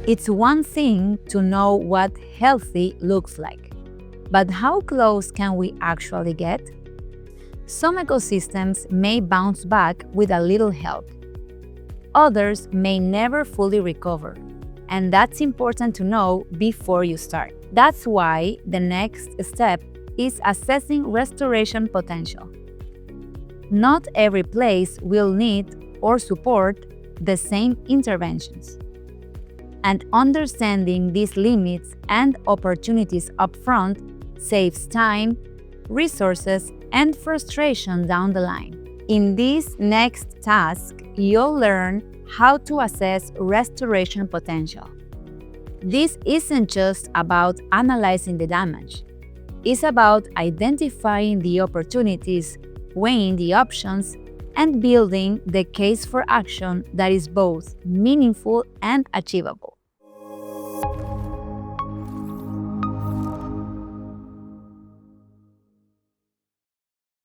It's one thing to know what healthy looks like, but how close can we actually get? Some ecosystems may bounce back with a little help. Others may never fully recover, and that's important to know before you start. That's why the next step is assessing restoration potential. Not every place will need or support the same interventions. And understanding these limits and opportunities upfront saves time, resources, and frustration down the line. In this next task, you'll learn how to assess restoration potential. This isn't just about analyzing the damage. It's about identifying the opportunities, weighing the options, and building the case for action that is both meaningful and achievable.